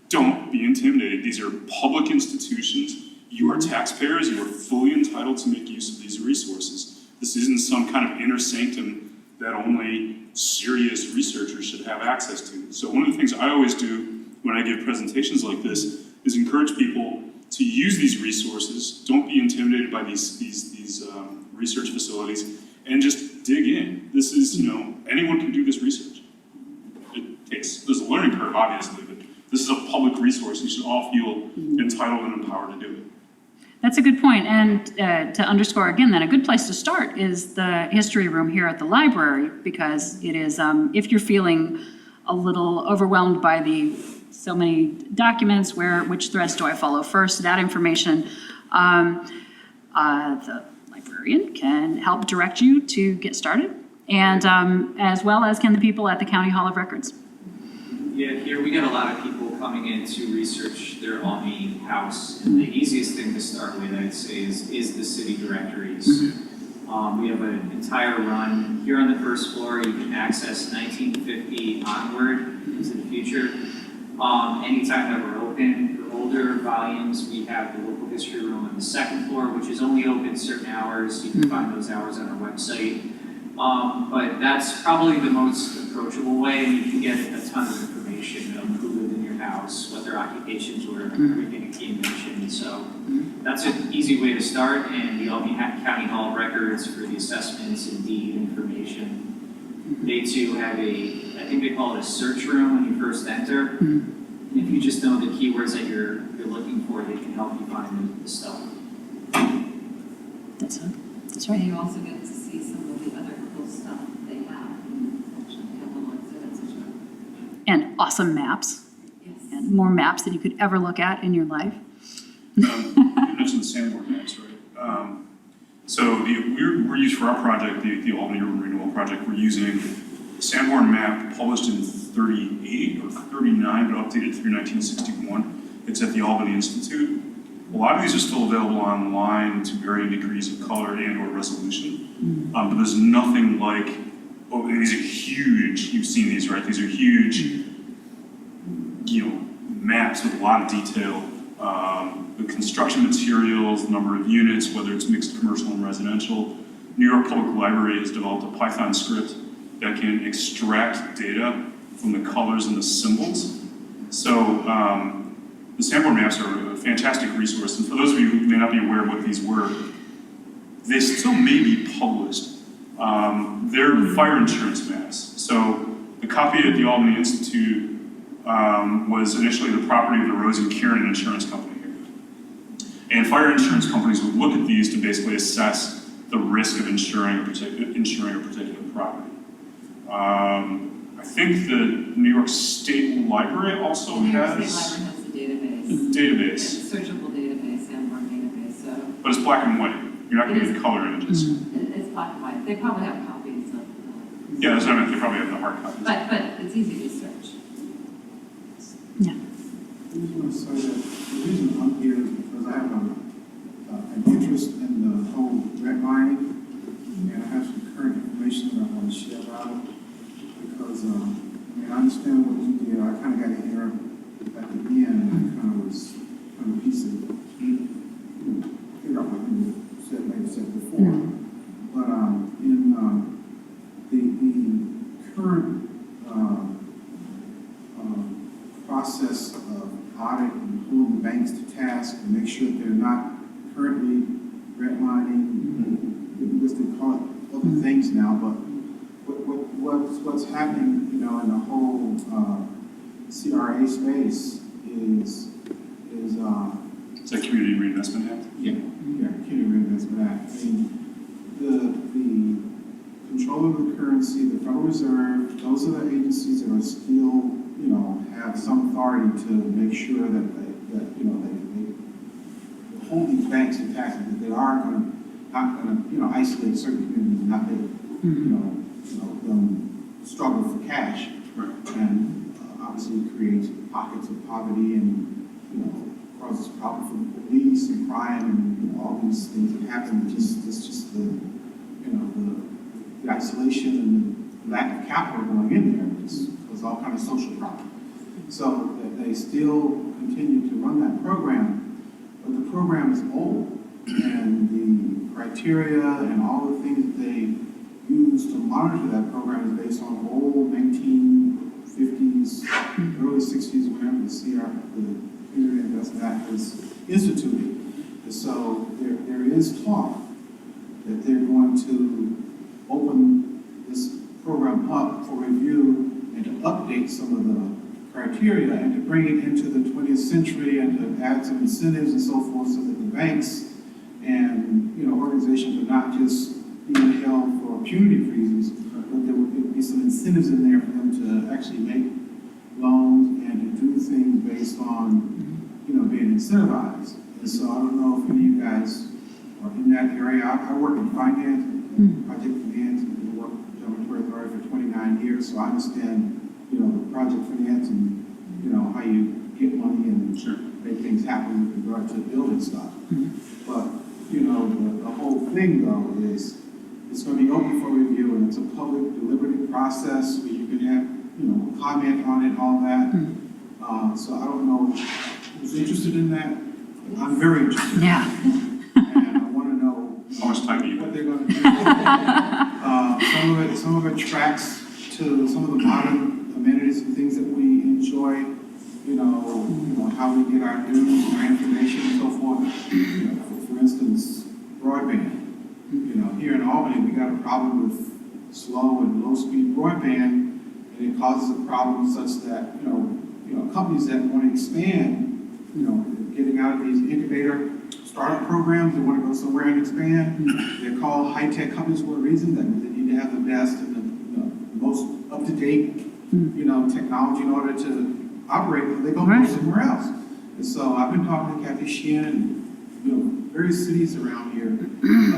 don't be intimidated. These are public institutions. You are taxpayers. You are fully entitled to make use of these resources. This isn't some kind of inner sanctum that only serious researchers should have access to. So one of the things I always do when I give presentations like this is encourage people to use these resources. Don't be intimidated by these research facilities, and just dig in. This is, anyone can do this research. There's a learning curve, obviously, but this is a public resource. You should all feel entitled and empowered to do it. That's a good point. And to underscore again, that a good place to start is the history room here at the library, because it is, if you're feeling a little overwhelmed by the so many documents, which threads do I follow first, that information, the librarian can help direct you to get started, and as well as can the people at the County Hall of Records. Yeah, here we get a lot of people coming in to research their Albany house. And the easiest thing to start with, I'd say, is the city directories. We have an entire run. Here on the first floor, you can access 1950 onward into the future. Anytime that we're open, for older volumes, we have the local history room on the second floor, which is only open certain hours. You can find those hours on our website. But that's probably the most approachable way, and you can get a ton of information of who lived in your house, what their occupations were, everything Akum mentioned. So that's an easy way to start, and the Albany County Hall of Records for the assessments and deed information. They too have I think they call it a search room when you first enter. And if you just know the keywords that you're looking for, they can help you find the stuff. That's And right. you also get to see some of the other cool stuff they have. Actually, they have little exhibits as well. And awesome maps, Yes. and more maps than you could ever look at in your life. You mentioned the Sanborn maps, right? So we're used for our project, the Albany Urban Renewal Project, we're using the Sanborn map published in 38 or 39, but updated through 1961. It's at the Albany Institute. A lot of these are still available online to varying degrees of color and or resolution, but there's nothing like, these are huge, you've seen these, right? These are huge, maps with a lot of detail. The construction materials, the number of units, whether it's mixed commercial and residential. New York Public Library has developed a Python script that can extract data from the colors and the symbols. So the Sanborn maps are a fantastic resource. And for those of you who may not be aware of what these were, they still may be published. They're fire insurance maps. So the copy at the Albany Institute was initially the property of the Rose and Kieran Insurance Company. And fire insurance companies would look at these to basically assess the risk of insuring a particular property. I think the New York State Library also New York has State Library has a database. Database, It's a searchable database, Sanborn database, so. but it's black and white. You're not going to get color images. It's black and white. They probably have copies of. Yeah, that's what I meant. They probably have the hard copies. But it's easy to search. Yeah. I just want to say that the reason I'm here is because I have an interest in the whole redlining, and I have some current information that I want to share about it. Because, I understand what you did. I kind of got in here at the end, and I kind of was trying to piece it, figure out what you may have said before. But in the current process of audit and holding the banks to task and make sure that they're not currently redlining, I guess they call it other things now, but what's happening, in the whole CRA space is It's like Community Reinvestment Act. yeah, Community Reinvestment Act. I mean, the control of the currency, the Federal Reserve, those are the agencies that are still, have some authority to make sure that they hold these banks in task, that they are not going to isolate certain communities and not let them struggle for cash. Right. And obviously it creates pockets of poverty and causes problems for the police and crime and all these things that happen. It's just the isolation and the lack of capital going in there just causes all kinds of social problems. So that they still continue to run that program, but the program is old, and the criteria and all the things that they use to monitor that program is based on old 1950s, early 60s, whenever the Community Investment Act was instituted. And so there is talk that they're going to open this program up for review and to update some of the criteria and to bring it into the 20th century and to add some incentives and so forth so that the banks And, you know, organizations are not just being held for punitive reasons, but there would be some incentives in there for them to actually make loans and to do things based on, you know, being incentivized. And so I don't know if any of you guys are in that area. I work in finance, project finance, and worked with the Dormitory Authority for 29 years, so I understand, you know, the project finance and, you know, how you get money and make things happen with regard to building stuff. But, you know, the whole thing though is it's going to be open for review, and it's a public deliberative process where you can have, you know, comment on it, all that. So I don't know who's interested in that. I'm very interested. Yeah. And I want to know How much time do you what they're going to do. Some of it tracks to some of the modern amenities and things that we enjoy. You know how we get our news and our information and so forth. You know, for instance, broadband. You know, here in Albany, we got a problem with slow and low-speed broadband, and it causes a problem such that you know companies that want to expand, you know, getting out of these incubator startup programs, they want to go somewhere and expand. They're called high-tech companies for a reason. That they need to have the best and the most up-to-date, you know, technology in order to operate. They go somewhere else. And so I've been talking to Kathy Sheehan and, you know, various cities around here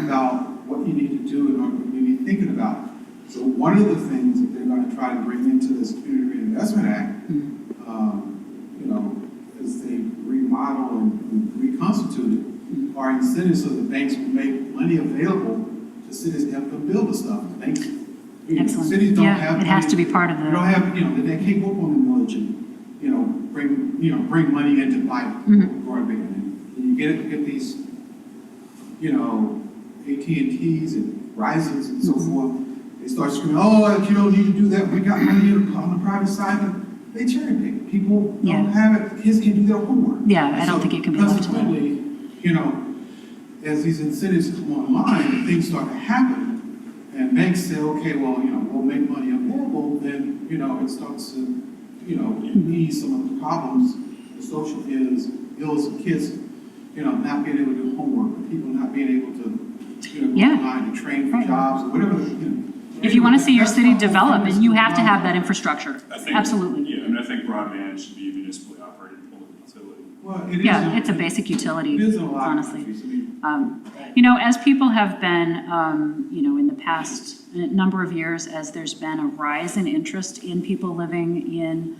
about what you need to do in order to be thinking about it. So one of the things that they're going to try to bring into this Community Reinvestment Act, you know, as they remodel and reconstitute it, are incentives so the banks will make money available to cities to help them build the stuff. Banks, Excellent. Cities don't have it has money, to be part of the. They don't have, you know, they can't go up on the millage and, you know, bring money in to buy broadband. And you get these, you know, AT&Ts and Verizons and so forth. They start screaming, oh, you don't need to do that. We got money on the private side. But they cherry pick. People don't have it. Kids can't do their homework. Yeah, I don't think it can be left to them. Consequently, you know, as these incentives come online, things start to happen. And banks say, okay, well, you know, we'll make money available. Then, you know, it starts to, you know, ease some of the problems, the social ills of kids, you know, not being able to do homework, or people not being able to, you know, go online to train for jobs or whatever. You know, if you want to see your city develop, and you have to have that infrastructure. I think, absolutely. Yeah, I mean, I think broadband should be a municipally operated public utility. Well, it is. Yeah, it's a basic utility, It is in a lot honestly. of countries. I mean, You know, as people have been, you know, in the past number of years, as there's been a rise in interest in people living in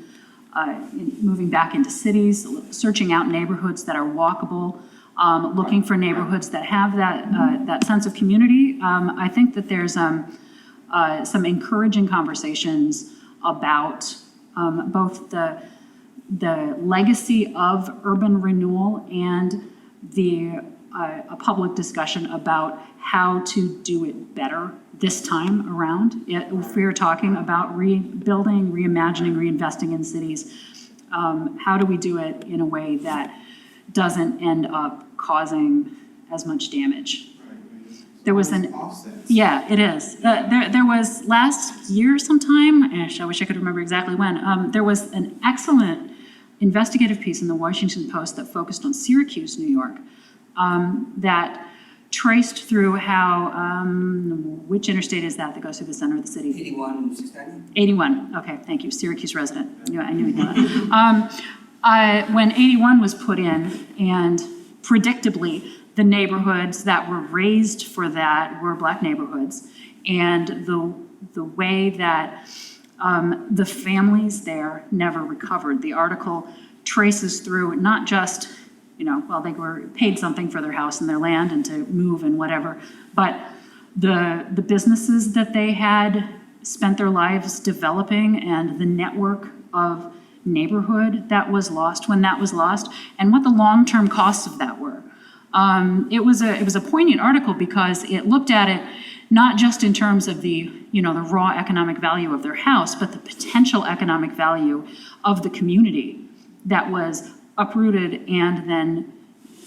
moving back into cities, searching out neighborhoods that are walkable, looking for neighborhoods that have that sense of community. I think that there's some encouraging conversations about both the legacy of urban renewal and a public discussion about how to do it better this time around. If we're talking about rebuilding, reimagining, reinvesting in cities, how do we do it in a way that doesn't end up causing as much damage? There was an offsets. Yeah, it is. There was last year sometime, I wish I could remember exactly when, there was an excellent investigative piece in the Washington Post that focused on Syracuse, New York, that traced through how, which interstate is that goes through the center of the city? 81, 690? 81, okay, thank you, Syracuse resident. I knew that. When 81 was put in, and predictably, the neighborhoods that were raised for that were Black neighborhoods, and the way that the families there never recovered. The article traces through not just, you know, well, they were paid something for their house and their land and to move and whatever, but the businesses that they had spent their lives developing and the network of neighborhood that was lost when that was lost, and what the long-term costs of that were. It was a poignant article because it looked at it not just in terms of the raw economic value of their house, but the potential economic value of the community that was uprooted and then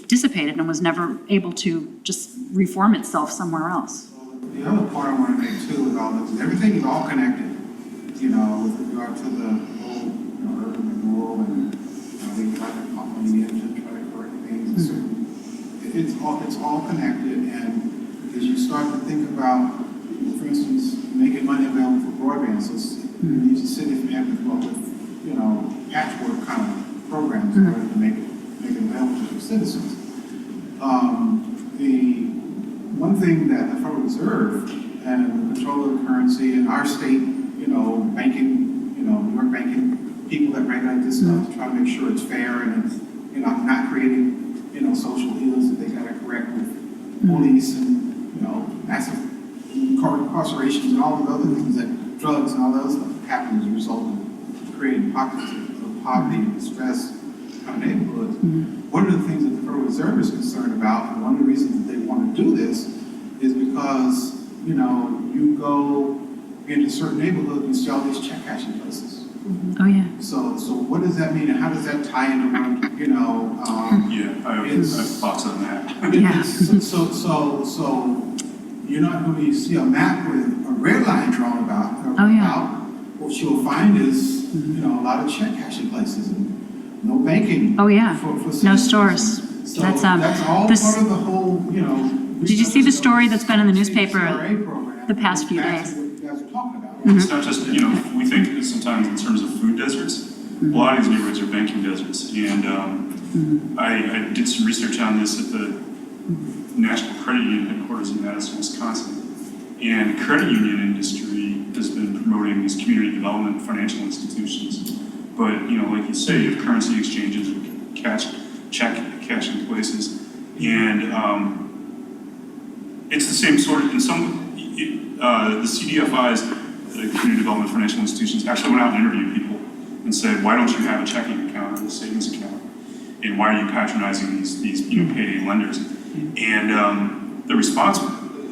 dissipated and was never able to just reform itself somewhere else. The other point I want to make too with all this, everything is all connected, you know, with regard to the whole, you know, urban renewal and we try to pump money in to try to correct things. So it's all connected, and as you start to think about, for instance, making money available for broadband, so you use the city from having to come up with, patchwork kind of programs in order to make it available to their citizens. The one thing that the Federal Reserve and the control of the currency in our state, banking, New York banking, people that regulate this stuff to try to make sure it's fair and it's, not creating, social ills that they got to correct with police and, massive incarcerations and all the other things that drugs and all those stuff happen as a result of creating pockets of poverty and distress in our neighborhoods. One of the things that the Federal Reserve is concerned about, and one of the reasons that they want to do this, is because, you go into certain neighborhoods and see all these check cashing places. Oh, yeah. So what does that mean, and how does that tie into what, I have thoughts on that. Yeah. So you're not going to see a map with a red line drawn about. Oh, yeah. What you'll find is, a lot of check cashing places and no banking. Oh, yeah. For No citizens. stores. So That's all this, part of the whole, Did you see the story that's been in the newspaper CRA program, the past few that's days? what you guys are talking about. It's not just, we think sometimes in terms of food deserts. A lot of these neighborhoods are banking deserts. And I did some research on this at the National Credit Union headquarters in Madison, Wisconsin. And the credit union industry has been promoting these community development financial institutions. But, like you say, you have currency exchanges, check cashing places. And it's the same sort of, in some, the CDFIs, the community development financial institutions, actually went out and interviewed people and said, why don't you have a checking account or a savings account? And why are you patronizing these payday lenders? And the response,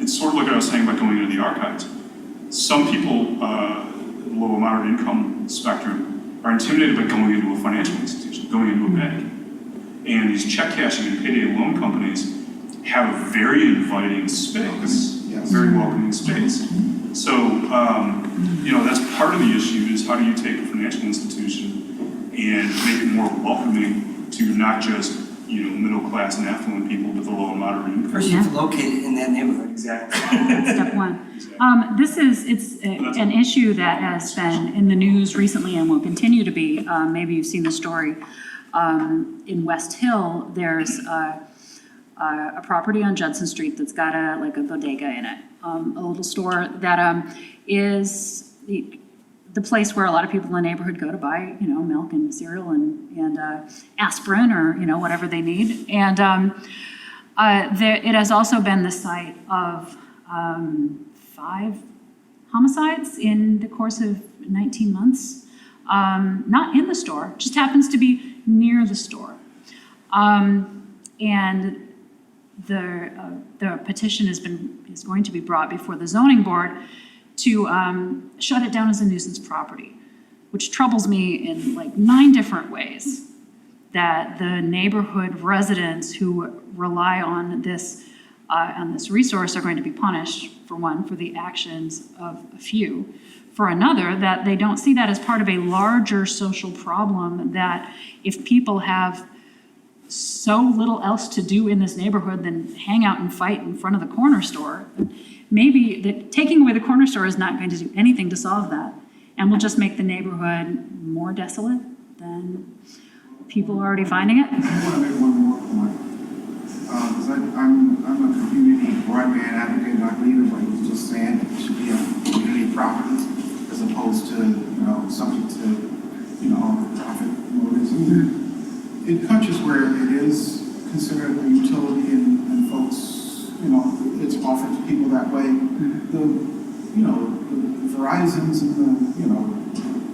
it's sort of like what I was saying about going into the archives. Some people, low and moderate income spectrum, are intimidated by going into a financial institution, going into a bank. And these check cashing and payday loan companies have a very inviting space, very welcoming space. So, that's part of the issue is how do you take a financial institution and make it more welcoming to not just, middle class and affluent people, but the low and moderate income. First, you have to locate it in that neighborhood. Exactly. Step one. It's an issue that has been in the news recently and will continue to be. Maybe you've seen the story. In West Hill, there's a property on Judson Street that's got a bodega in it, a little store that is the place where a lot of people in the neighborhood go to buy, milk and cereal and aspirin or, whatever they need. And it has also been the site of 5 homicides in the course of 19 months. Not in the store, just happens to be near the store. And the petition is going to be brought before the zoning board to shut it down as a nuisance property, which troubles me in 9 different ways. That the neighborhood residents who rely on this resource are going to be punished, for one, for the actions of a few. For another, that they don't see that as part of a larger social problem, that if people have so little else to do in this neighborhood than hang out and fight in front of the corner store, maybe taking away the corner store is not going to do anything to solve that, and will just make the neighborhood more desolate than people are already finding it. I want to make one more point. Because I'm a community broadband advocate, and I believe in what he was just saying, it should be a community property as opposed to, subject to, profit motives. In countries where it is considered a utility and folks, it's offered to people that way, the Verizons and the,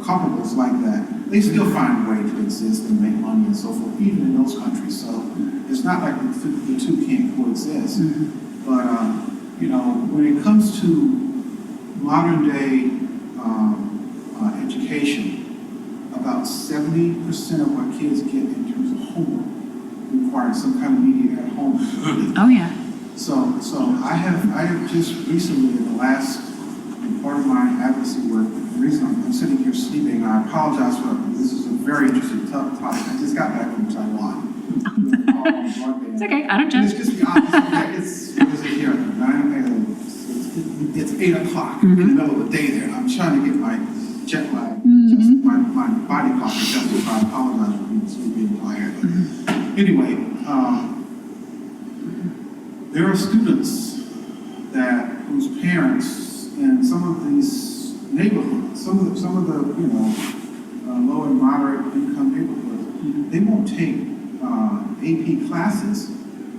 comparables like that, they still find a way to exist and make money and so forth, even in those countries. So it's not like the two can't coexist. But, when it comes to modern day education, about 70% of what kids get in terms of homework requires some kind of media at home. Oh, yeah. So I have just recently, in the last part of my advocacy work, the reason I'm sitting here sleeping, I apologize for this is a very interesting topic. I just got back from Taiwan. broadband. It's okay, I don't And it's judge. just the opposite. It's, what is it here, 9 it's 8 o'clock in the middle of the day there, and I'm trying to get my jet lag, my body clock adjusted, so I apologize for being tired. Anyway, there are students whose parents in some of these neighborhoods, some of the low and moderate income neighborhoods, they won't take AP classes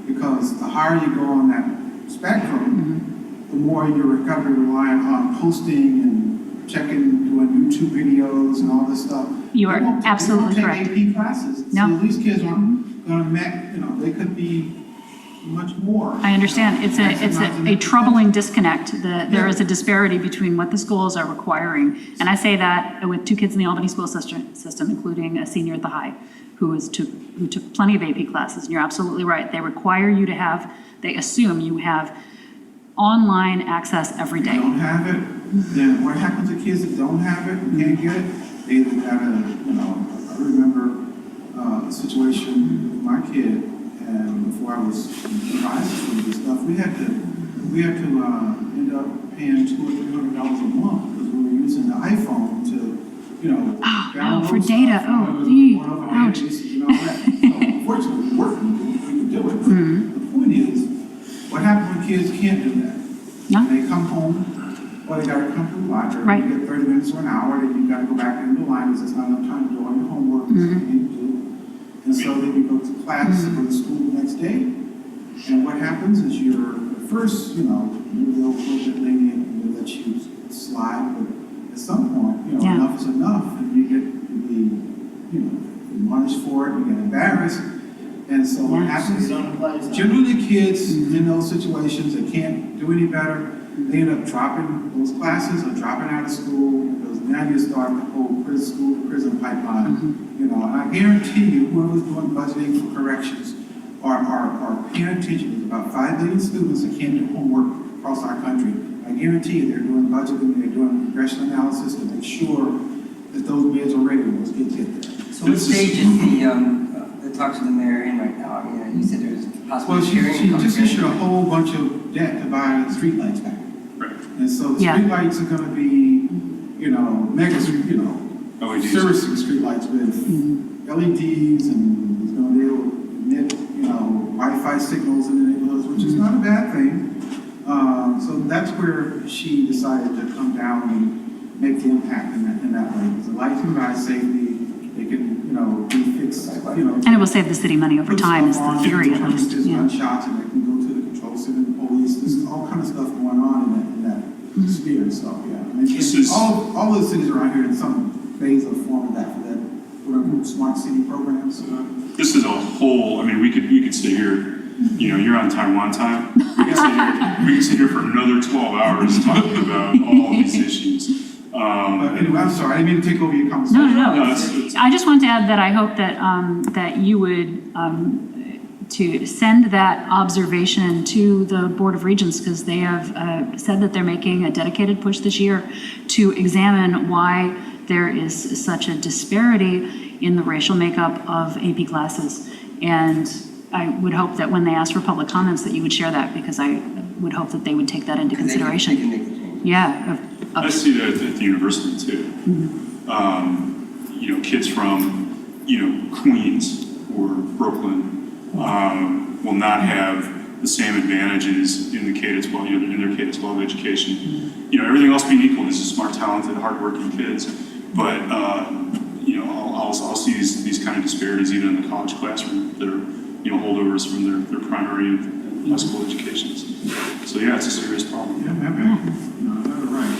because the higher you go on that spectrum, the more you're gotta be reliant on posting and checking, doing YouTube videos and all this stuff. You are absolutely they correct. won't take AP classes. No. So these kids aren't gonna they could be much more. I understand. It's a troubling disconnect. There is a disparity between what the schools are requiring. And I say that with 2 kids in the Albany school system, including a senior at the high, who took plenty of AP classes. And you're absolutely right. They require you to have, they assume you have online access every If day. you don't have it, then what happens to kids that don't have it and can't get it? They either gotta, I remember a situation with my kid, and before I was advised to do stuff, we had to end up paying $200 or $300 a month because we were using the iPhone to, download for stuff, data. and Oh, it was gee, going over ouch. databases and all that. So, unfortunately, we worked, we could do it. But the point is, what happens when kids can't do that? No. They come home, or they gotta come to the library, Right. you get 30 minutes or an hour, then you gotta go back into the line, because there's not enough time to do all your homework and stuff you need to do. And so then you go to class, or go to school the next day. And what happens is at first, maybe they'll a little bit lenient, and they'll let you slide, but at some point, Yeah. enough is enough, and you get to be, admonished for it, you get embarrassed. And so what happens, generally kids in those situations that can't do any better, they end up dropping those classes or dropping out of school, because now you start the whole school to prison pipeline. And I guarantee you, whoever's doing budgeting for corrections are paying attention. There's about 5 million students that can't do homework across our country. I guarantee you, they're doing budgeting, they're doing regression analysis to make sure that those bids are ready when those kids get there. So what stage is the talks with the mayor in right now? I mean, you said there's possible Well, she hearing. just issued a whole bunch of debt to buy streetlights back. Right. And so the Yeah. streetlights are gonna be, mega, LEDs. servicing streetlights with LEDs, and it's gonna be able to emit, Wi-Fi signals in the neighborhoods, which is not a bad thing. So that's where she decided to come down and make the impact in that way. Because the lights provide safety, they can, be fixed, And it will save the city money over time, is the theory at least. There's Yeah. gunshots, and they can go to the control center, the police, there's all kind of stuff going on in that sphere, so, yeah. I mean, This is- all the cities around here in some phase of form of that, for that, quote-unquote, smart city programs. This is a whole, we could sit here, you're on Taiwan time. We could sit here for another 12 hours talking about all these issues. But anyway, I'm sorry, I didn't mean to take over your conversation. No. No, it's- I just want to add that I hope that you would to send that observation to the Board of Regents, because they have said that they're making a dedicated push this year to examine why there is such a disparity in the racial makeup of AP classes. And I would hope that when they ask for public comments that you would share that, because I would hope that they would take that into They can consideration. make the change. Yeah. I see that at the university too. Kids from, Queens or Brooklyn will not have the same advantages in the K-12, in their K-12 education. Everything else being equal, these are smart, talented, hardworking kids. But, I'll see these kind of disparities even in the college classroom that are, holdovers from their primary and high school educations. So yeah, it's a serious problem. Yeah, that's right.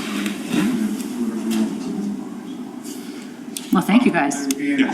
Well, thank you guys. Yeah.